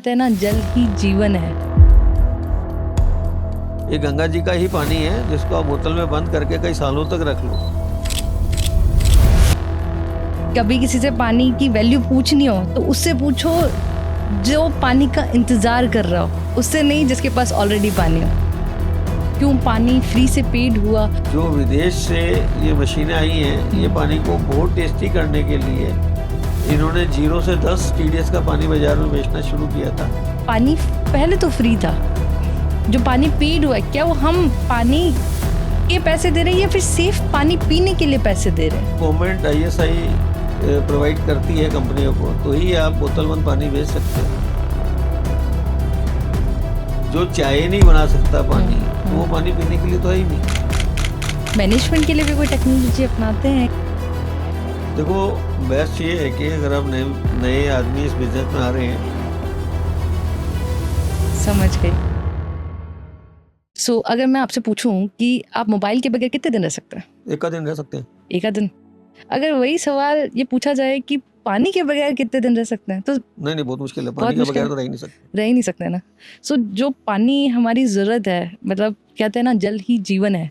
कहते हैं ना, जल ही जीवन है। ये गंगा जी का ही पानी है जिसको आप बोतल में बंद करके कई सालों तक रख लो। कभी किसी से पानी की वैल्यू पूछनी हो तो उससे पूछो जो पानी का इंतजार कर रहा हो, उससे नहीं जिसके पास ऑलरेडी पानी हो। क्यों पानी फ्री से पेड हुआ? जो विदेश से ये मशीनें आई हैं, ये पानी को बहुत टेस्टी करने के लिए इन्होंने 0 से 10 TDS का पानी बाजार में बेचना शुरू किया था। पानी पहले तो फ्री था, जो पानी पेड हुआ है, क्या वो हम पानी के पैसे दे रहे हैं या फिर सिर्फ पानी पीने के लिए पैसे दे रहे हैं? गवर्नमेंट ISI प्रोवाइड करती है कंपनियों को, तो ही आप बोतल बंद पानी बेच सकते हैं। जो चाय नहीं बना सकता पानी, तो वो पानी पीने के लिए तो है ही नहीं। मैनेजमेंट के लिए भी कोई टेक्नोलॉजी अपनाते हैं? देखो, बेस्ट ये है कि अगर आप नए आदमी इस बिजनेस में आ रहे हैं। समझ गई। सो अगर मैं आपसे पूछूं कि आप मोबाइल के बगैर कितने दिन रह सकते हैं? एक दिन रह सकते हैं। एक दिन। अगर वही सवाल ये पूछा जाए कि पानी के बगैर कितने दिन रह सकते हैं, तो नहीं, बहुत मुश्किल है। पानी के बगैर तो रह ही नहीं सकते। रह ही नहीं सकते ना। सो जो पानी हमारी ज़रूरत है, मतलब कहते हैं ना, जल ही जीवन है।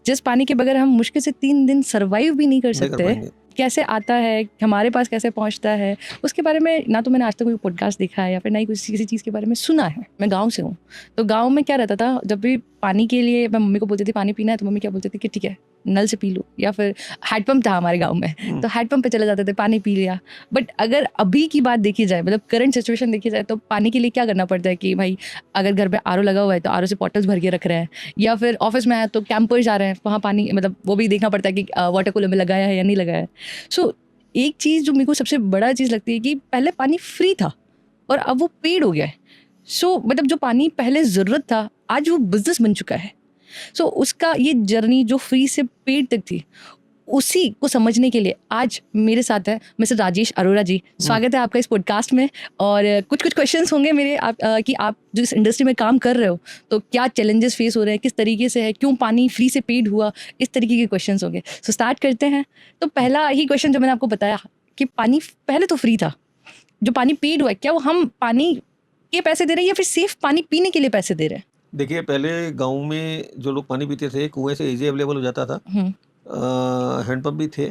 जिस पानी के बगैर हम मुश्किल से 3 दिन सर्वाइव भी नहीं कर सकते, कैसे आता है, हमारे पास कैसे पहुंचता है, उसके बारे में ना तो मैंने आज तक कोई पॉडकास्ट देखा है या फिर ना ही किसी चीज़ के बारे में सुना है। मैं गांव से हूँ, तो गांव में क्या रहता था, जब भी पानी के लिए मैं मम्मी को बोलती थी पानी पीना है, तो मम्मी क्या बोलती थी कि ठीक है नल से पी लो, या फिर हैंडपम्प था हमारे गांव में, तो हैंडपम्प पे चले जाते थे, पानी पी लिया। बट अगर अभी की बात देखी जाए, मतलब करंट सिचुएशन देखी जाए, तो पानी के लिए क्या करना पड़ता है कि भाई अगर घर पे RO लगा हुआ है तो RO से बॉटल्स भर के रख रहे हैं, या फिर ऑफिस में है तो कैंपर्स जा रहे हैं, वहाँ पानी मतलब वो भी देखना पड़ता है कि वाटर कूलर में लगाया है या नहीं लगाया है। सो एक चीज़ जो मेरे को सबसे बड़ा चीज़ लगती है कि पहले पानी फ्री था और अब वो पेड हो गया है। सो मतलब जो पानी पहले ज़रूरत था, आज वो बिजनेस बन चुका है। सो उसका ये जर्नी जो फ्री से पेड तक थी, उसी को समझने के लिए आज मेरे साथ है मिस्टर राजेश अरोड़ा जी। स्वागत है आपका इस पॉडकास्ट में। और कुछ क्वेश्चंस होंगे मेरे कि आप जो इस इंडस्ट्री में काम कर रहे हो तो क्या चैलेंजेस फेस हो रहे हैं, किस तरीके से है, क्यों पानी फ्री से पेड हुआ, इस तरीके के क्वेश्चंस होंगे। सो स्टार्ट करते हैं। तो पहला ही क्वेश्चन जो मैंने आपको बताया कि पानी पहले तो फ्री था, जो पानी पेड हुआ है, क्या वो हम पानी के पैसे दे रहे हैं या फिर सिर्फ पानी पीने के लिए पैसे दे रहे हैं? देखिए, पहले गांव में जो लोग पानी पीते थे, कुएं से इजी अवेलेबल हो जाता था। हैंडपम्प भी थे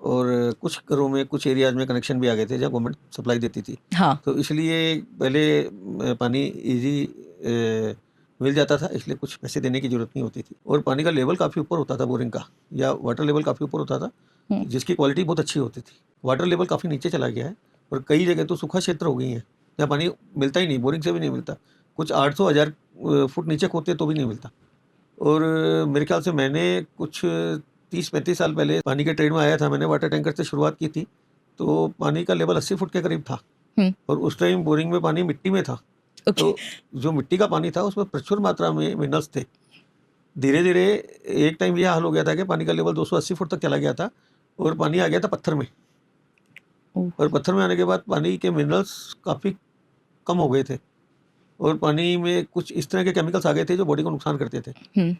और कुछ घरों में, कुछ एरियाज में कनेक्शन भी आ गए थे जहाँ गवर्नमेंट सप्लाई देती थी। हाँ। तो इसलिए पहले पानी इजी मिल जाता था, इसलिए कुछ पैसे देने की जरूरत नहीं होती थी। और पानी का लेवल काफ़ी ऊपर होता था, बोरिंग का या वाटर लेवल काफ़ी ऊपर होता था, जिसकी क्वालिटी बहुत अच्छी होती थी। वाटर लेवल काफ़ी नीचे चला गया है और कई जगह तो सूखा क्षेत्र हो गई हैं जहाँ पानी मिलता ही नहीं, बोरिंग से भी नहीं मिलता। कुछ 800-1000 फुट नीचे खोदते तो भी नहीं मिलता। और मेरे ख्याल से मैंने कुछ 30-35 साल पहले पानी के ट्रेड में आया था। मैंने वाटर टैंकर से शुरुआत की थी, तो पानी का लेवल 80 फुट के करीब था। और उस टाइम बोरिंग में पानी मिट्टी में था। तो जो मिट्टी का पानी था उसमें प्रचुर मात्रा में मिनरल्स थे। धीरे धीरे एक टाइम यह हाल हो गया था कि पानी का लेवल 280 फुट तक चला गया था और पानी आ गया था पत्थर में। और पत्थर में आने के बाद पानी के मिनरल्स काफ़ी कम हो गए थे और पानी में कुछ इस तरह के केमिकल्स आ गए थे जो बॉडी को नुकसान करते थे।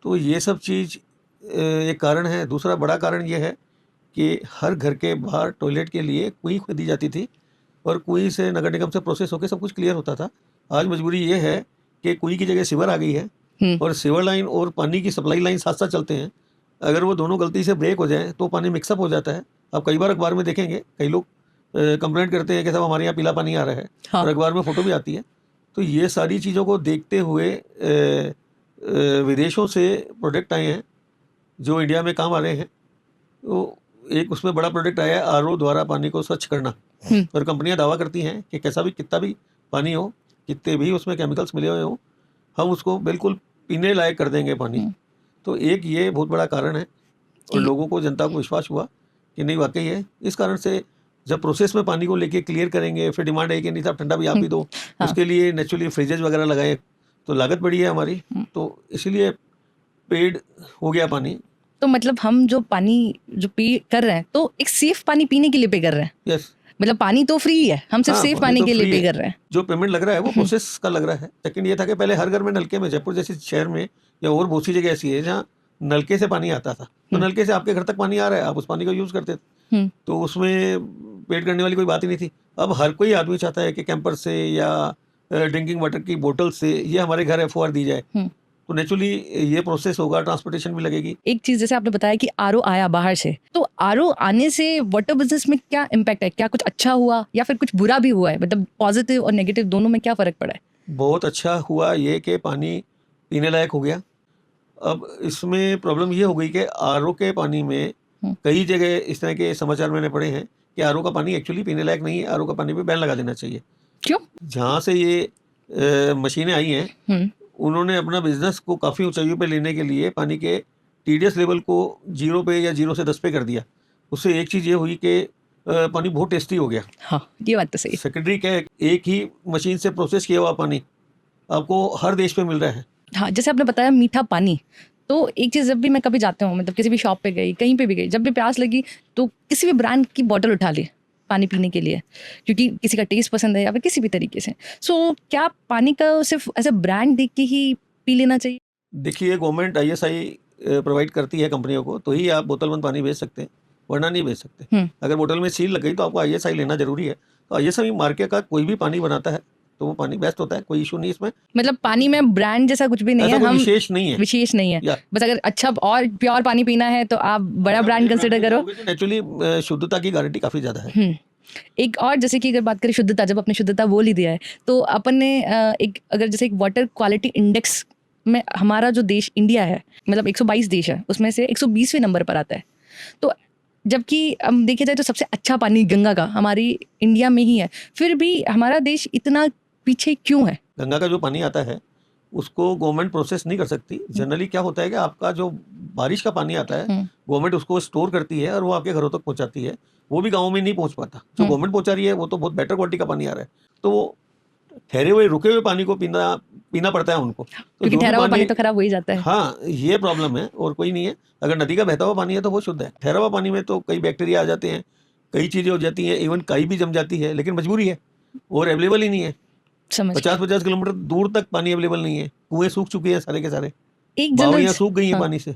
तो ये सब चीज़ एक कारण है। दूसरा बड़ा कारण ये है कि हर घर के बाहर टॉयलेट के लिए कुएं खोदी जाती थी और कुएं से नगर निगम से प्रोसेस होकर सब कुछ क्लियर होता था। आज मजबूरी ये है कि कुएं की जगह सीवर आ गई है और सीवर लाइन और पानी की सप्लाई लाइन साथ साथ चलते हैं। अगर वो दोनों गलती से ब्रेक हो जाए तो पानी मिक्सअप हो जाता है। आप कई बार अखबार में देखेंगे, कई लोग कंप्लेंट करते हैं कि साहब हमारे यहाँ पीला पानी आ रहा है। और अखबार में फ़ोटो भी आती है। तो ये सारी चीज़ों को देखते हुए विदेशों से प्रोडक्ट आए हैं जो इंडिया में काम आ रहे हैं। तो एक उसमें बड़ा प्रोडक्ट आया है RO द्वारा पानी को स्वच्छ करना। और कंपनियां दावा करती हैं कि कितना भी पानी हो, कितने भी उसमें केमिकल्स मिले हुए हो, हम उसको बिल्कुल पीने लायक कर देंगे पानी। तो एक ये बहुत बड़ा कारण है और लोगों को, जनता को विश्वास हुआ कि नहीं वाकई है। इस कारण से जब प्रोसेस में पानी को लेके क्लियर करेंगे, फिर डिमांड है कि नहीं साहब ठंडा भी आप ही दो, उसके लिए नेचुरली फ्रिजेज वगैरह लगाए, तो लागत बढ़ी है हमारी। तो इसीलिए पेड हो गया पानी। तो मतलब हम जो पानी जो पे कर रहे हैं तो एक सेफ पानी पीने के लिए पे कर रहे हैं। यस, मतलब पानी तो फ्री है, हम सिर्फ सेफ पानी के लिए पे कर रहे हैं। जो पेमेंट लग रहा है वो प्रोसेस का लग रहा है। सेकंड ये था कि पहले हर घर में नलके में, जयपुर जैसे शहर में या और बहुत सी जगह ऐसी है जहाँ नलके से पानी आता था। तो नलके से आपके घर तक पानी आ रहा है, आप उस पानी का यूज़ करते थे, तो उसमें पेड करने वाली कोई बात ही नहीं थी। अब हर कोई आदमी चाहता है कि कैंपर से या ड्रिंकिंग वाटर की बोतल से ये हमारे घर एफओआर दी जाए, तो नेचुरली ये प्रोसेस होगा, ट्रांसपोर्टेशन भी लगेगी। एक चीज जैसे आपने बताया कि आरओ आया बाहर से, तो आरओ आने से वाटर बिजनेस में क्या इम्पैक्ट है? क्या कुछ अच्छा हुआ या फिर कुछ बुरा भी हुआ है? मतलब पॉजिटिव और नेगेटिव दोनों में क्या फर्क पड़ा है? बहुत अच्छा हुआ ये कि पानी पीने लायक हो गया। अब इसमें प्रॉब्लम ये हो गई कि आरओ के पानी में कई जगह इस तरह के समाचार मैंने पढ़े हैं कि आरओ का पानी एक्चुअली पीने लायक नहीं है, आरओ का पानी पे बैन लगा देना चाहिए। क्यों? जहाँ से ये मशीनें आई हैं उन्होंने अपना बिजनेस को काफ़ी ऊंचाइयों पे लेने के लिए पानी के टीडीएस लेवल को 0 पे या 0 से 10 पे कर दिया। उससे एक चीज़ ये हुई कि पानी बहुत टेस्टी हो गया। हाँ, ये बात तो सही है। सेकेंडरी क्या है, एक ही मशीन से प्रोसेस किया हुआ पानी आपको हर देश पे मिल रहा है। हाँ, जैसे आपने बताया मीठा पानी, तो एक चीज़ जब भी मैं कभी जाती हूँ, मतलब किसी भी शॉप पे गई, कहीं पे भी गई, जब भी प्यास लगी तो किसी भी ब्रांड की बॉटल उठा ली पानी पीने के लिए, क्योंकि किसी का टेस्ट पसंद है या फिर किसी भी तरीके से। सो क्या पानी का सिर्फ ऐसे ब्रांड देख के ही पी लेना चाहिए? देखिए, गवर्नमेंट आईएसआई प्रोवाइड करती है कंपनियों को, तो ही आप बोतल बंद पानी बेच सकते हैं, वरना नहीं बेच सकते। अगर बोतल में सील लग गई तो आपको आईएसआई लेना जरूरी है। तो आईएसआई मार्के का कोई भी पानी बनाता है तो वो पानी बेस्ट होता है, कोई इशू नहीं इसमें। मतलब पानी में ब्रांड जैसा कुछ भी नहीं ऐसा है, कोई हम विशेष नहीं है। विशेष नहीं है। बस अगर अच्छा और प्योर पानी पीना है तो आप बड़ा ब्रांड कंसिडर करो। एक्चुअली शुद्धता की गारंटी काफ़ी ज़्यादा है। एक और जैसे कि अगर बात करें शुद्धता, जब आपने शुद्धता बोल ही दिया है, तो अपन ने एक अगर जैसे एक वाटर क्वालिटी इंडेक्स में हमारा जो देश इंडिया है, मतलब 122 देश है, उसमें से 120वें नंबर पर आता है। तो जबकि हम देखे जाए तो सबसे अच्छा पानी गंगा का हमारी इंडिया में ही है, फिर भी हमारा देश इतना पीछे क्यों है? गंगा का जो पानी आता है उसको गवर्नमेंट प्रोसेस नहीं कर सकती। जनरली क्या होता है कि आपका जो बारिश का पानी आता है गवर्नमेंट उसको स्टोर करती है और वो आपके घरों तक पहुंचाती है। वो भी गाँव में नहीं पहुंच पाता। जो गवर्नमेंट पहुंचा रही है वो तो बहुत बेटर क्वालिटी का पानी आ रहा है, तो वो ठहरे हुए रुके हुए पानी को पीना पड़ता है उनको। तो क्योंकि ठहरा हुआ पानी तो खराब हो ही जाता है। हाँ, ये प्रॉब्लम है और कोई नहीं है। अगर नदी का बहता हुआ पानी है तो वो शुद्ध है। ठहरा हुआ पानी में तो कई बैक्टीरिया आ जाते हैं, कई चीज़ें हो जाती हैं, इवन काई भी जम जाती है, लेकिन मजबूरी है और अवेलेबल ही नहीं है। 50-50 किलोमीटर दूर तक पानी अवेलेबल नहीं है। कुएं सूख चुके हैं सारे के सारे, बावड़ियाँ सूख गई हैं पानी से।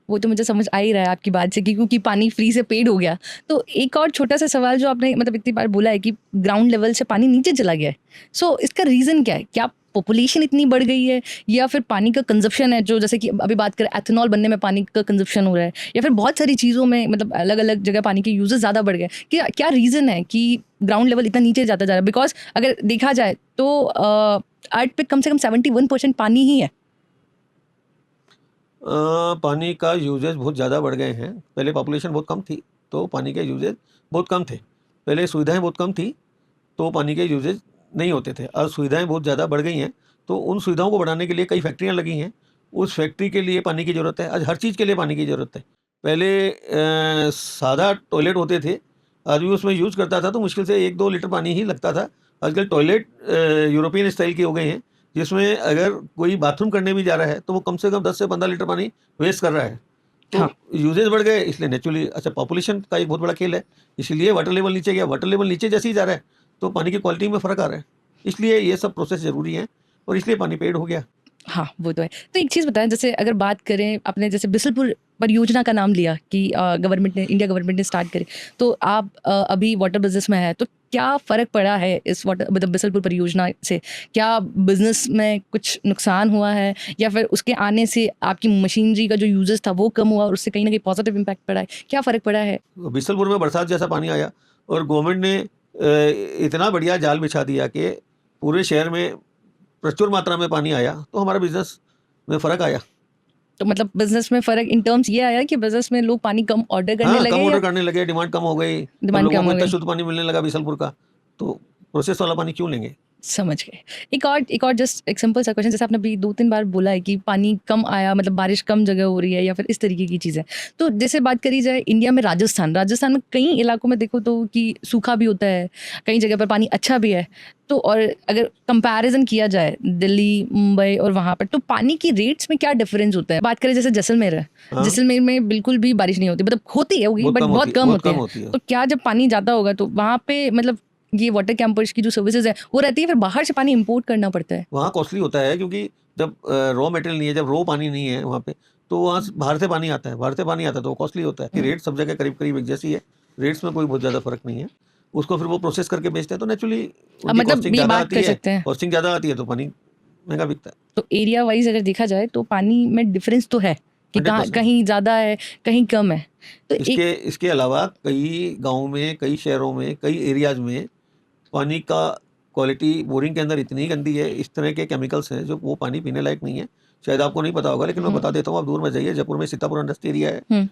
वो तो मुझे समझ आ ही रहा है आपकी बात से कि क्योंकि पानी फ्री से पेड हो गया। तो एक और छोटा सा सवाल जो आपने मतलब इतनी बार बोला है कि ग्राउंड लेवल से पानी नीचे चला गया है, सो इसका रीज़न क्या है? क्या पॉपुलेशन इतनी बढ़ गई है या फिर पानी का कंजप्शन है, जो जैसे कि अभी बात करें एथेनॉल बनने में पानी का कंजप्शन हो रहा है, या फिर बहुत सारी चीज़ों में मतलब अलग अलग जगह पानी के यूजेस ज़्यादा बढ़ गए? क्या रीज़न है कि ग्राउंड लेवल इतना नीचे जाता जा रहा है? बिकॉज अगर देखा जाए तो अर्थ पे कम से कम 71% पानी ही है। पानी का यूजेज बहुत ज़्यादा बढ़ गए हैं। पहले पॉपुलेशन बहुत कम थी तो पानी के यूजेज बहुत कम थे। पहले सुविधाएं बहुत कम थी तो पानी के यूजेज नहीं होते थे। अब सुविधाएं बहुत ज़्यादा बढ़ गई हैं तो उन सुविधाओं को बढ़ाने के लिए कई फैक्ट्रियां लगी हैं। उस फैक्ट्री के लिए पानी की ज़रूरत है। आज हर चीज़ के लिए पानी की ज़रूरत है। पहले सादा टॉयलेट होते थे, आदमी उसमें यूज़ करता था तो मुश्किल से 1-2 लीटर पानी ही लगता था। आजकल टॉयलेट यूरोपियन स्टाइल के हो गए हैं, जिसमें अगर कोई बाथरूम करने भी जा रहा है तो वो कम से कम 10 से 15 लीटर पानी वेस्ट कर रहा है। तो यूजेज बढ़ गए, इसलिए नेचुरली अच्छा पॉपुलेशन का एक बहुत बड़ा खेल है, इसलिए वाटर लेवल नीचे गया। वाटर लेवल नीचे जैसे ही जा रहा है तो पानी की क्वालिटी में फ़र्क आ रहा है, इसलिए ये सब प्रोसेस ज़रूरी है और इसलिए पानी पेड़ हो गया। हाँ, वो तो है। तो एक चीज़ बताएं, जैसे अगर बात करें, आपने जैसे बिसलपुर परियोजना का नाम लिया कि गवर्नमेंट ने, इंडिया गवर्नमेंट ने स्टार्ट करी, तो आप अभी वाटर बिजनेस में है, तो क्या फ़र्क पड़ा है इस वाटर मतलब बिसलपुर परियोजना से? क्या बिजनेस में कुछ नुकसान हुआ है या फिर उसके आने से आपकी मशीनरी का जो यूजेस था वो कम हुआ और उससे कहीं ना कहीं पॉजिटिव इम्पैक्ट पड़ा है? क्या फ़र्क पड़ा है? बिसलपुर में बरसात जैसा पानी आया और गवर्नमेंट ने इतना बढ़िया जाल बिछा दिया कि पूरे शहर में प्रचुर मात्रा में पानी आया, तो हमारा बिजनेस में फ़र्क आया। तो मतलब बिजनेस में फ़र्क इन टर्म्स ये आया कि बिजनेस में लोग पानी कम ऑर्डर करने लगे, कम ऑर्डर करने लगे, डिमांड कम हो गई, डिमांड लोगों कम को हो इतना गई। शुद्ध पानी मिलने लगा बिसलपुर का, तो प्रोसेस वाला पानी क्यों लेंगे। समझ गए। एक और जस्ट एक सिंपल सा क्वेश्चन, जैसे आपने अभी 2-3 बार बोला है कि पानी कम आया, मतलब बारिश कम जगह हो रही है या फिर इस तरीके की चीज़ें। तो जैसे बात करी जाए इंडिया में, राजस्थान में कई इलाकों में देखो तो कि सूखा भी होता है, कई जगह पर पानी अच्छा भी है। तो और अगर कंपैरिजन किया जाए दिल्ली, मुंबई और वहाँ पर, तो पानी की रेट्स में क्या डिफरेंस होता है? बात करें जैसे जैसलमेर है, जैसलमेर में बिल्कुल भी बारिश नहीं होती, मतलब होती होगी बट बहुत कम होती है। तो क्या जब पानी जाता होगा तो वहाँ पे मतलब ये वाटर कैंपर्स की जो सर्विसेज है वो रहती है, फिर बाहर से पानी इंपोर्ट करना पड़ता है? वहाँ कॉस्टली होता है क्योंकि जब रॉ मटेरियल नहीं है, जब रॉ पानी नहीं है वहाँ पे, तो वहाँ बाहर से पानी आता है, तो वो कॉस्टली होता है। रेट सब जगह करीब करीब एक जैसी है, रेट्स में कोई बहुत ज़्यादा फर्क नहीं है। उसको फिर वो प्रोसेस करके बेचते हैं, तो नेचुरली अब उनकी मतलब कॉस्टिंग ये ज़्यादा बात आती कर है। सकते हैं, कॉस्टिंग ज़्यादा आती है तो पानी महंगा बिकता है। तो एरिया वाइज अगर देखा जाए तो पानी में डिफरेंस तो है कि कहाँ 100%। कहीं ज़्यादा है, कहीं कम है। तो एक इसके अलावा कई गाँव में, कई शहरों में, कई एरियाज़ में पानी का क्वालिटी बोरिंग के अंदर इतनी गंदी है, इस तरह के केमिकल्स हैं जो वो पानी पीने लायक नहीं है। शायद आपको नहीं पता होगा, लेकिन मैं बता देता हूँ, आप दूर मत जाइए। जयपुर में सीतापुर इंडस्ट्री एरिया है, हम्म,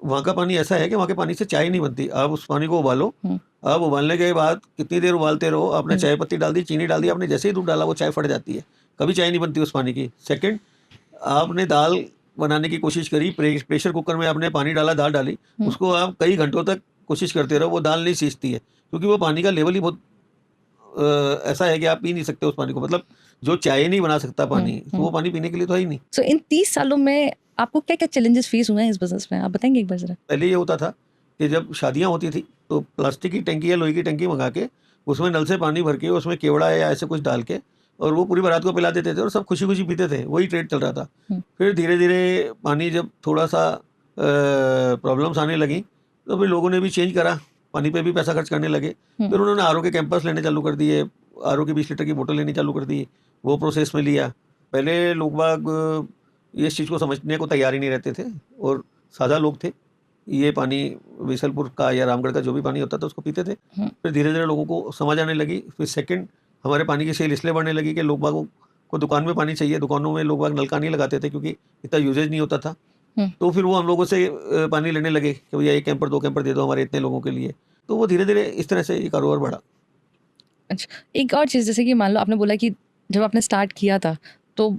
वहाँ का पानी ऐसा है कि वहाँ के पानी से चाय नहीं बनती। आप उस पानी को उबालो, हम्म, आप उबालने के बाद कितनी देर उबालते रहो, आपने चाय पत्ती डाल दी, चीनी डाल दी, आपने जैसे ही दूध डाला वो चाय फट जाती है, कभी चाय नहीं बनती उस पानी की। सेकंड, आपने दाल बनाने की कोशिश करी, प्रेशर कुकर में आपने पानी डाला, दाल डाली, उसको आप कई घंटों तक कोशिश करते रहो, वो दाल नहीं सीजती है, क्योंकि वो पानी का लेवल ही बहुत ऐसा है कि आप पी नहीं सकते उस पानी को। मतलब जो चाय नहीं बना सकता पानी, तो वो पानी पीने के लिए तो है ही नहीं। सो इन 30 सालों में आपको क्या क्या चैलेंजेस फेस हुए हैं इस बिजनेस में, आप बताएंगे एक बार जरा। पहले ये होता था कि जब शादियां होती थी तो प्लास्टिक की टंकी या लोहे की टंकी मंगा के उसमें नल से पानी भर के उसमें केवड़ा या ऐसे कुछ डाल के और वो पूरी बारात को पिला देते थे और सब खुशी खुशी पीते थे। वही ट्रेड चल रहा था। फिर धीरे धीरे पानी जब थोड़ा सा प्रॉब्लम्स आने लगी तो फिर लोगों ने भी चेंज करा, पानी पे भी पैसा खर्च करने लगे। फिर उन्होंने आर के कैंपस लेने चालू कर दिए, आर की 20 लीटर की बोतल लेनी चालू कर दी, वो प्रोसेस में लिया। पहले लोग बाग ये इस चीज़ को समझने को तैयार ही नहीं रहते थे और सादा लोग थे। ये पानी बीसलपुर का या रामगढ़ का जो भी पानी होता था उसको पीते थे। फिर धीरे धीरे लोगों को समझ आने लगी। फिर सेकंड, हमारे पानी की सेल इसलिए बढ़ने लगी कि लोग बागों को दुकान में पानी चाहिए। दुकानों में लोग बाग नलका नहीं लगाते थे क्योंकि इतना यूजेज नहीं होता था। तो फिर वो हम लोगों से पानी लेने लगे कि भैया 1 कैंपर 2 कैंपर दे दो हमारे इतने लोगों के लिए। तो वो धीरे धीरे इस तरह से ये कारोबार बढ़ा। अच्छा, एक और चीज़, जैसे कि मान लो आपने बोला कि जब आपने स्टार्ट किया था तो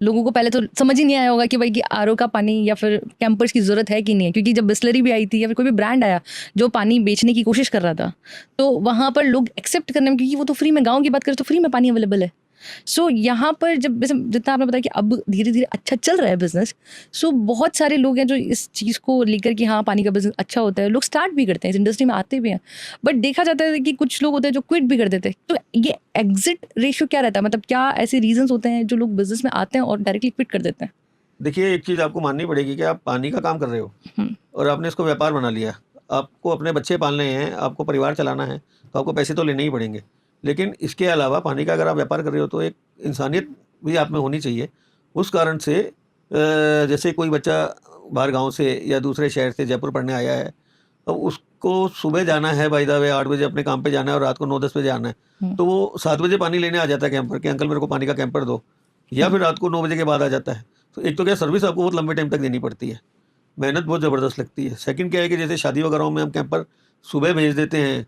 लोगों को पहले तो समझ ही नहीं आया होगा कि भाई कि आरओ का पानी या फिर कैंपर्स की ज़रूरत है कि नहीं है, क्योंकि जब बिस्लरी भी आई थी या फिर कोई भी ब्रांड आया जो पानी बेचने की कोशिश कर रहा था तो वहाँ पर लोग एक्सेप्ट करने में, क्योंकि वो तो फ्री में, गाँव की बात करें तो फ्री में पानी अवेलेबल है। सो यहाँ पर जब जैसे जितना आपने बताया कि अब धीरे धीरे अच्छा चल रहा है बिजनेस, सो बहुत सारे लोग हैं जो इस चीज़ को लेकर कि हाँ पानी का बिजनेस अच्छा होता है, लोग स्टार्ट भी करते हैं, इस इंडस्ट्री में आते भी हैं। बट देखा जाता है कि कुछ लोग होते हैं जो क्विट भी कर देते हैं। तो ये एग्जिट रेशियो क्या रहता है, मतलब क्या ऐसे रीजंस होते हैं जो लोग बिजनेस में आते हैं और डायरेक्टली क्विट कर देते हैं? देखिए, एक चीज़ आपको माननी पड़ेगी कि आप पानी का काम कर रहे हो और आपने इसको व्यापार बना लिया। आपको अपने बच्चे पालने हैं, आपको परिवार चलाना है, तो आपको पैसे तो लेने ही पड़ेंगे। लेकिन इसके अलावा पानी का अगर आप व्यापार कर रहे हो तो एक इंसानियत भी आप में होनी चाहिए। उस कारण से जैसे कोई बच्चा बाहर गाँव से या दूसरे शहर से जयपुर पढ़ने आया है, अब उसको सुबह जाना है, बाय द वे 8 बजे अपने काम पे जाना है और रात को 9-10 बजे आना है। तो वो 7 बजे पानी लेने आ जाता है कैंपर कि अंकल मेरे को पानी का कैंपर दो, या फिर रात को 9 बजे के बाद आ जाता है। तो एक तो क्या सर्विस आपको बहुत लंबे टाइम तक देनी पड़ती है, मेहनत बहुत ज़बरदस्त लगती है। सेकंड क्या है कि जैसे शादी वगैरह में हम कैंपर सुबह भेज देते हैं,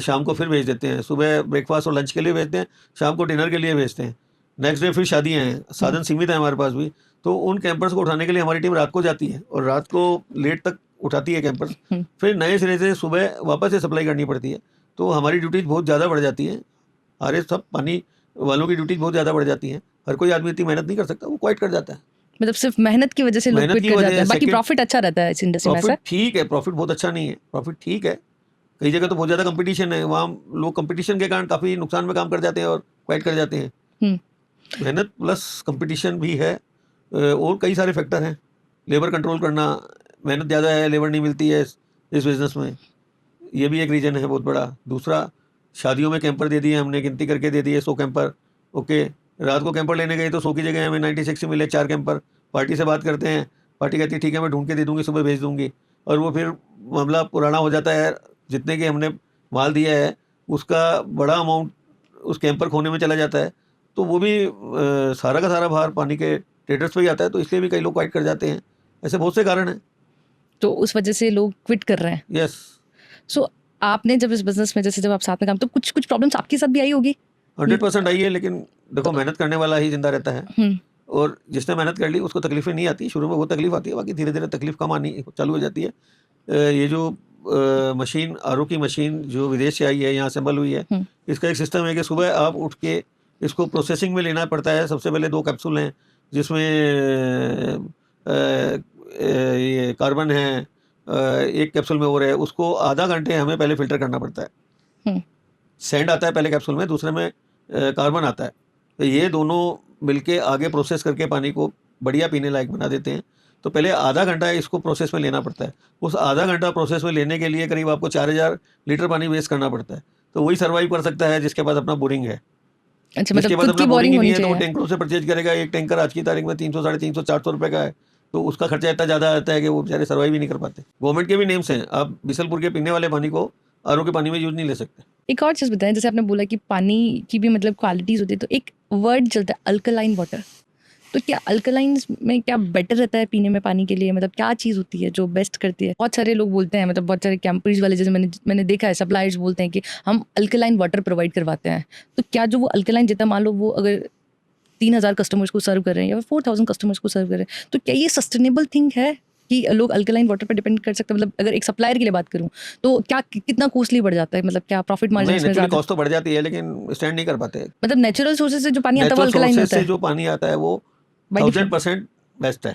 शाम को फिर भेज देते हैं। सुबह ब्रेकफास्ट और लंच के लिए भेजते हैं, शाम को डिनर के लिए भेजते हैं। नेक्स्ट डे फिर शादियाँ हैं, साधन सीमित है हमारे पास भी, तो उन कैंपर्स को उठाने के लिए हमारी टीम रात को जाती है और रात को लेट तक उठाती है कैंपर्स। फिर नए सिरे से सुबह वापस से सप्लाई करनी पड़ती है, तो हमारी ड्यूटीज बहुत ज़्यादा बढ़ जाती हैं। हमारे सब पानी वालों की ड्यूटीज बहुत ज़्यादा बढ़ जाती हैं। हर कोई आदमी इतनी मेहनत नहीं कर सकता, वो क्वाइट कर जाता है। मतलब सिर्फ मेहनत की वजह से लोग मेहनत क्विट की कर वजह जाते हैं, बाकी second- प्रॉफिट अच्छा रहता है इस इंडस्ट्री में, ऐसा? प्रॉफिट ठीक है, प्रॉफिट बहुत अच्छा नहीं है, प्रॉफिट ठीक है। कई जगह तो बहुत ज़्यादा कंपटीशन है, वहाँ लोग कंपटीशन के कारण काफ़ी नुकसान में काम कर जाते हैं और क्वाइट कर जाते हैं। मेहनत प्लस कंपटीशन भी है, और कई सारे फैक्टर हैं। लेबर कंट्रोल करना, मेहनत ज़्यादा है, लेबर नहीं मिलती है इस बिज़नेस में, ये भी एक रीज़न है बहुत बड़ा। दूसरा, शादियों में कैंपर दे दिए हमने, गिनती करके दे दिए 100 कैंपर, ओके। रात को कैंपर लेने गए तो 100 की जगह हमें 96 से मिले 4 कैंपर। पार्टी से बात करते हैं, पार्टी कहती है ठीक है मैं ढूंढ के दे दूंगी, सुबह भेज दूंगी, और वो फिर मामला पुराना हो जाता है। जितने के हमने माल दिया है उसका बड़ा अमाउंट उस कैंपर खोने में चला जाता है, तो वो भी सारा का सारा भार पानी के ट्रेडर्स पे ही आता है, तो इसलिए भी कई लोग क्वाइट कर जाते हैं। ऐसे बहुत से कारण हैं। तो उस वजह से लोग क्विट कर रहे हैं। यस। सो आपने जब इस बिजनेस में, जैसे जब आप साथ में काम, तो कुछ कुछ प्रॉब्लम्स आपके साथ भी आई होगी? 100% आई है, लेकिन देखो मेहनत करने वाला ही जिंदा रहता है, और जिसने मेहनत कर ली उसको तकलीफें नहीं आती। शुरू में वो तकलीफ आती है, बाकी धीरे धीरे तकलीफ कम आनी चालू हो जाती है। ये जो मशीन, आरओ की मशीन जो विदेश से आई है, यहाँ असेंबल हुई है, इसका एक सिस्टम है कि सुबह आप उठ के इसको प्रोसेसिंग में लेना पड़ता है। सबसे पहले 2 कैप्सूल हैं जिसमें ये कार्बन है, एक कैप्सूल में और है, उसको आधा घंटे हमें पहले फिल्टर करना पड़ता है। सैंड आता है पहले कैप्सूल में, दूसरे में कार्बन आता है। तो ये दोनों मिलके आगे प्रोसेस करके पानी को बढ़िया पीने लायक बना देते हैं। तो पहले आधा घंटा इसको प्रोसेस में लेना पड़ता है। उस आधा घंटा प्रोसेस में लेने के लिए करीब आपको 4000 लीटर पानी वेस्ट करना पड़ता है। तो वही सर्वाइव कर सकता है जिसके पास अपना बोरिंग है। अच्छा, जिसके मतलब पास खुद अपना की बोरिंग बोरिंग ही नहीं होनी है तो वो चाहिए। टैंकरों से परचेज करेगा। एक टैंकर आज की तारीख में 300, 350, 400 रुपए का है, तो उसका खर्चा इतना ज़्यादा आता है कि वो बेचारे सर्वाइव ही नहीं कर पाते। गवर्नमेंट के भी नेम्स हैं, आप बिसलपुर के पीने वाले पानी को आरओ के पानी में यूज नहीं ले सकते। एक और चीज़ बताएं, जैसे आपने बोला कि पानी की भी मतलब क्वालिटीज़ होती है, तो एक वर्ड चलता है अल्कलाइन वाटर। तो क्या अल्कलाइन में क्या बेटर रहता है पीने में पानी के लिए? मतलब क्या चीज़ होती है जो बेस्ट करती है? बहुत सारे लोग बोलते हैं, मतलब बहुत सारे कैंपरीज वाले, जैसे मैंने देखा है, सप्लायर्स बोलते हैं कि हम अल्कलाइन वाटर प्रोवाइड करवाते हैं। तो क्या जो वो अल्कलाइन, जितना मान लो वो अगर 3000 कस्टमर्स को सर्व कर रहे हैं या 4000 कस्टमर्स को सर्व कर रहे हैं, तो क्या ये सस्टेनेबल थिंग है कि लोग अल्कलाइन वाटर पर डिपेंड कर सकते हैं? मतलब अगर एक सप्लायर के लिए बात करूं तो क्या कितना कॉस्टली बढ़ जाता है? मतलब क्या प्रॉफिट मार्जिन नहीं, में नेचुरली ज़्यादा? कॉस्ट तो बढ़ जाती है लेकिन स्टैंड नहीं कर पाते। मतलब नेचुरल सोर्सेज से जो पानी आता है वो नेचुरल अल्कलाइन सोर्सेज होता से है जो पानी आता है वो बाय डिफॉल्ट? 1000% बेस्ट है।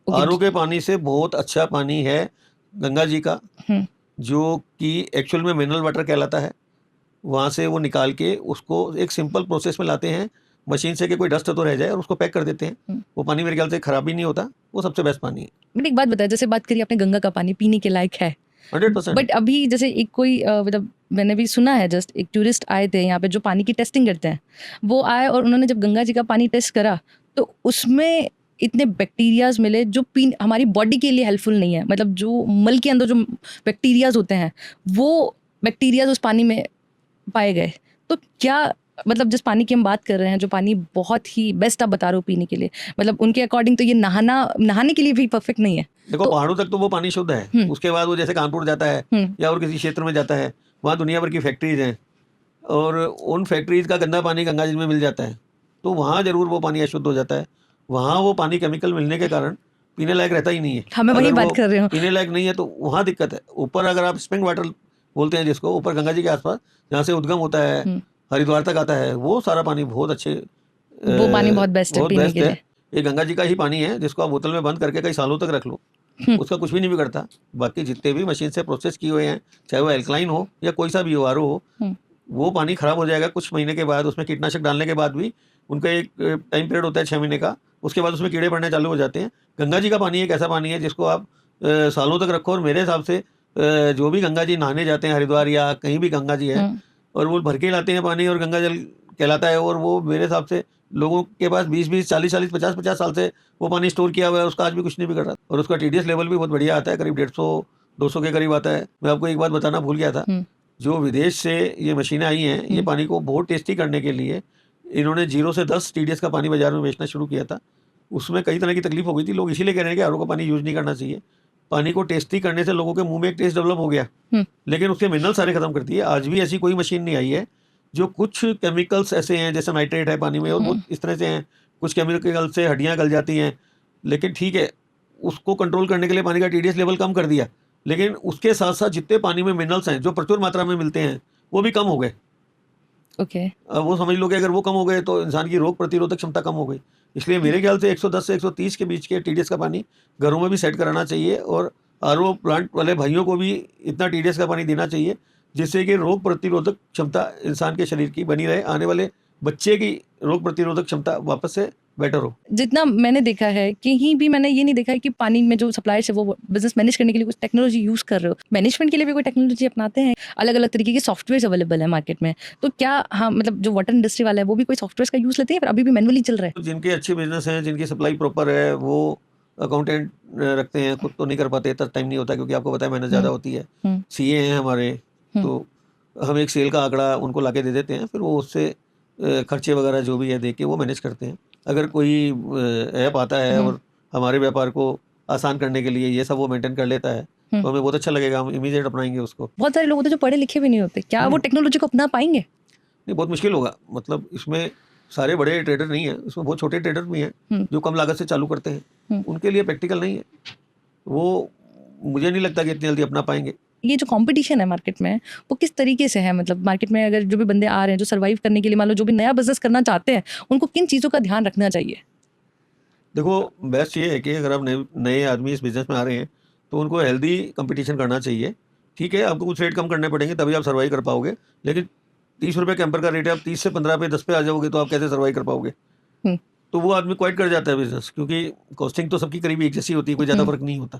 ओके। आरओ के पानी से बहुत अच्छा पानी है गंगा जी का, हम्म। जो कि एक्चुअल में मिनरल वाटर कहलाता है। वहाँ से वो निकाल के उसको एक सिंपल प्रोसेस में लाते हैं मशीन से कि कोई डस्ट तो रह जाए, और उसको पैक कर देते हैं। वो पानी मेरे ख्याल से खराब भी नहीं होता, वो सबसे बेस्ट पानी है। मैंने एक बात बताया, जैसे बात करी आपने गंगा का पानी पीने के लायक है, 100%। बट अभी जैसे एक कोई मतलब मैंने भी सुना है, जस्ट एक टूरिस्ट आए थे यहाँ पे जो पानी की टेस्टिंग करते हैं, वो आए और उन्होंने जब गंगा जी का पानी टेस्ट करा तो उसमें इतने बैक्टीरियाज मिले जो हमारी बॉडी के लिए हेल्पफुल नहीं है। मतलब जो मल के अंदर जो बैक्टीरियाज होते हैं वो बैक्टीरियाज उस पानी में पाए गए। तो क्या मतलब जिस पानी की हम बात कर रहे हैं, जो पानी बहुत ही बेस्ट आप बता रहे हो पीने के लिए, मतलब उनके अकॉर्डिंग तो ये नहाने के लिए भी परफेक्ट नहीं है। देखो, तो पहाड़ों तक तो वो पानी शुद्ध है, हम्म। उसके बाद वो जैसे कानपुर जाता है हम्म। या और किसी क्षेत्र में जाता है, वहाँ दुनिया भर की फैक्ट्रीज हैं, और उन फैक्ट्रीज का गंदा पानी गंगा जी में मिल जाता है, तो वहाँ जरूर वो पानी अशुद्ध हो जाता है। वहाँ वो पानी केमिकल मिलने के कारण पीने लायक रहता ही नहीं है। हाँ, मैं वही अगर बात वो कर रही हूँ। पीने लायक नहीं है तो वहाँ दिक्कत है। ऊपर अगर आप स्प्रिंग वाटर बोलते हैं जिसको, ऊपर गंगा जी के आसपास जहाँ से उद्गम होता है, हरिद्वार तक आता है, वो सारा पानी बहुत अच्छे, वो पानी बहुत बेस्ट है बहुत पीने बेस्ट के है। लिए। ये गंगा जी का ही पानी है जिसको आप बोतल में बंद करके कई सालों तक रख लो, उसका कुछ भी नहीं बिगड़ता। बाकी जितने भी मशीन से प्रोसेस किए हुए हैं, चाहे वो एल्कलाइन हो या कोई सा भी हो, आरओ हो, वो पानी खराब हो जाएगा कुछ महीने के बाद। उसमें कीटनाशक डालने के बाद भी उनका एक टाइम पीरियड होता है 6 महीने का, उसके बाद उसमें कीड़े पड़ने चालू हो जाते हैं। गंगा जी का पानी एक ऐसा पानी है जिसको आप सालों तक रखो, और मेरे हिसाब से जो भी गंगा जी नहाने जाते हैं हरिद्वार या कहीं भी गंगा जी है, और वो भर के लाते हैं पानी, और गंगा जल कहलाता है, और वो मेरे हिसाब से लोगों के पास 20-20, 40-40, 50-50 साल से वो पानी स्टोर किया हुआ है, उसका आज भी कुछ नहीं बिगड़ रहा, और उसका टीडीएस लेवल भी बहुत बढ़िया आता है, करीब 150-200 के करीब आता है। मैं आपको एक बात बताना भूल गया था, जो विदेश से ये मशीनें आई हैं, ये पानी को बहुत टेस्टी करने के लिए इन्होंने 0 से 10 टीडीएस का पानी बाजार में बेचना शुरू किया था। उसमें कई तरह की तकलीफ हो गई थी, लोग इसीलिए कह रहे हैं कि आरओ का पानी यूज़ नहीं करना चाहिए। पानी को टेस्टी करने से लोगों के मुंह में एक टेस्ट डेवलप हो गया, लेकिन उसके मिनरल सारे खत्म कर दिए। आज भी ऐसी कोई मशीन नहीं आई है, जो कुछ केमिकल्स ऐसे हैं, जैसे नाइट्रेट है पानी में और बहुत इस तरह से हैं, कुछ केमिकल से हड्डियाँ गल जाती हैं, लेकिन ठीक है, उसको कंट्रोल करने के लिए पानी का टीडीएस लेवल कम कर दिया, लेकिन उसके साथ साथ जितने पानी में मिनरल्स हैं जो प्रचुर मात्रा में मिलते हैं, वो भी कम हो गए। ओके। अब वो समझ लो कि अगर वो कम हो गए तो इंसान की रोग प्रतिरोधक क्षमता कम हो गई। इसलिए मेरे ख्याल से 110 से 130 के बीच के टीडीएस का पानी घरों में भी सेट कराना चाहिए, और आरओ प्लांट वाले भाइयों को भी इतना टीडीएस का पानी देना चाहिए, जिससे कि रोग प्रतिरोधक क्षमता इंसान के शरीर की बनी रहे, आने वाले बच्चे की रोग प्रतिरोधक क्षमता वापस से बेटर हो। जितना मैंने देखा है, कहीं भी मैंने ये नहीं देखा है कि पानी में जो सप्लायर्स है वो बिजनेस मैनेज करने के लिए कुछ टेक्नोलॉजी यूज़ कर रहे हो। मैनेजमेंट के लिए भी कोई टेक्नोलॉजी अपनाते हैं? अलग अलग तरीके के सॉफ्टवेयर अवेलेबल है मार्केट में, तो क्या हाँ मतलब जो वाटर इंडस्ट्री वाला है वो भी कोई सॉफ्टवेयर का यूज़ लेते हैं, फिर अभी भी मैनुअली चल रहा है? तो जिनके अच्छे बिजनेस हैं, जिनकी सप्लाई प्रॉपर है, वो अकाउंटेंट रखते हैं, खुद तो नहीं कर पाते, इतना टाइम नहीं होता, क्योंकि आपको पता है मेहनत ज़्यादा होती है। सीए हैं हमारे, तो हम एक सेल का आंकड़ा उनको ला के दे देते हैं, फिर वो उससे खर्चे वगैरह जो भी है देख के वो मैनेज करते हैं। अगर कोई ऐप आता है और हमारे व्यापार को आसान करने के लिए ये सब वो मेंटेन कर लेता है, तो हमें बहुत अच्छा लगेगा, हम इमीडिएट अपनाएंगे उसको। बहुत सारे लोग होते हैं जो पढ़े लिखे भी नहीं होते, क्या वो टेक्नोलॉजी को अपना पाएंगे? नहीं, बहुत मुश्किल होगा। मतलब इसमें सारे बड़े ट्रेडर नहीं हैं, इसमें बहुत छोटे ट्रेडर भी हैं जो कम लागत से चालू करते हैं, उनके लिए प्रैक्टिकल नहीं है, वो मुझे नहीं लगता कि इतनी जल्दी अपना पाएंगे। ये जो कंपटीशन है मार्केट में, वो किस तरीके से है? मतलब मार्केट में अगर जो भी बंदे आ रहे हैं जो सर्वाइव करने के लिए, मान लो जो भी नया बिजनेस करना चाहते हैं, उनको किन चीज़ों का ध्यान रखना चाहिए? देखो, बेस्ट ये है कि अगर आप नए आदमी इस बिज़नेस में आ रहे हैं तो उनको हेल्दी कंपटीशन करना चाहिए। ठीक है, आपको कुछ रेट कम करने पड़ेंगे तभी आप सर्वाइव कर पाओगे, लेकिन 30 रुपये कैंपर का रेट है, आप 30 से 15 पे 10 पे आ जाओगे तो आप कैसे सर्वाइव कर पाओगे? तो वो आदमी क्वाइट कर जाता है बिजनेस, क्योंकि कॉस्टिंग तो सबकी करीब एक जैसी होती है, कोई ज़्यादा फर्क नहीं होता।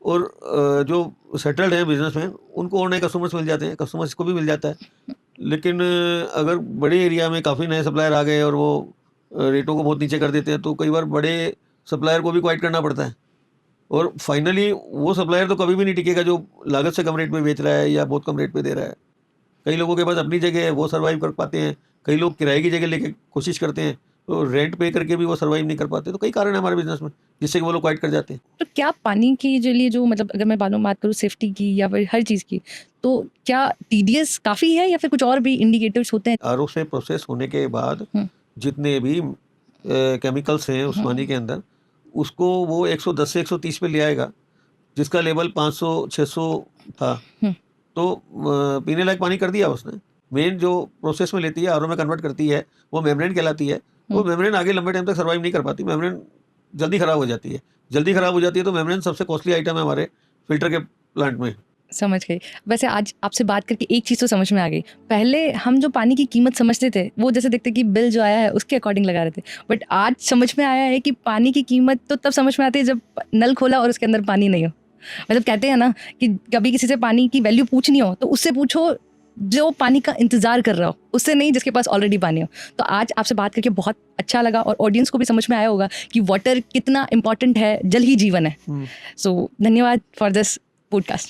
और जो सेटल्ड है बिजनेसमैन, उनको और नए कस्टमर्स मिल जाते हैं, कस्टमर्स को भी मिल जाता है। लेकिन अगर बड़े एरिया में काफ़ी नए सप्लायर आ गए और वो रेटों को बहुत नीचे कर देते हैं, तो कई बार बड़े सप्लायर को भी क्वाइट करना पड़ता है। और फाइनली वो सप्लायर तो कभी भी नहीं टिकेगा जो लागत से कम रेट में बेच रहा है या बहुत कम रेट पे दे रहा है। कई लोगों के पास अपनी जगह है, वो सर्वाइव कर पाते हैं, कई लोग किराए की जगह लेके कोशिश करते हैं, तो रेंट पे करके भी वो सर्वाइव नहीं कर पाते। तो कई कारण है हमारे बिजनेस में जिससे कि वो लोग क्वाइट कर जाते हैं। तो क्या पानी की जो लिए जो मतलब अगर मैं बात करूँ सेफ्टी की या फिर हर चीज़ की, तो क्या TDS काफ़ी है या फिर कुछ और भी इंडिकेटर्स होते हैं? RO से प्रोसेस होने के बाद जितने भी केमिकल्स हैं उस पानी के अंदर, उसको वो 110 से 130 पे ले आएगा, जिसका लेवल 500-600 था। तो पीने लायक पानी कर दिया उसने। मेन जो प्रोसेस में लेती है, RO में कन्वर्ट करती है, वो मेम्ब्रेन कहलाती है। वो मेम्ब्रेन आगे लंबे टाइम तक सर्वाइव नहीं कर पाती, मेम्ब्रेन जल्दी ख़राब हो जाती है। जल्दी ख़राब हो जाती है तो मेम्ब्रेन सबसे कॉस्टली आइटम है हमारे फ़िल्टर के प्लांट में। समझ गई। वैसे आज आपसे बात करके एक चीज़ तो समझ में आ गई। पहले हम जो पानी की कीमत समझते थे, वो जैसे देखते कि बिल जो आया है उसके अकॉर्डिंग लगा रहे थे। बट आज समझ में आया है कि पानी की कीमत तो तब समझ में आती है जब नल खोला और उसके अंदर पानी नहीं हो। मतलब कहते हैं ना कि कभी किसी से पानी की वैल्यू पूछनी हो तो उससे पूछो जो पानी का इंतज़ार कर रहा हो, उससे नहीं जिसके पास ऑलरेडी पानी हो। तो आज आपसे बात करके बहुत अच्छा लगा और ऑडियंस को भी समझ में आया होगा कि वाटर कितना इंपॉर्टेंट है, जल ही जीवन है। सो धन्यवाद फॉर दिस पॉडकास्ट।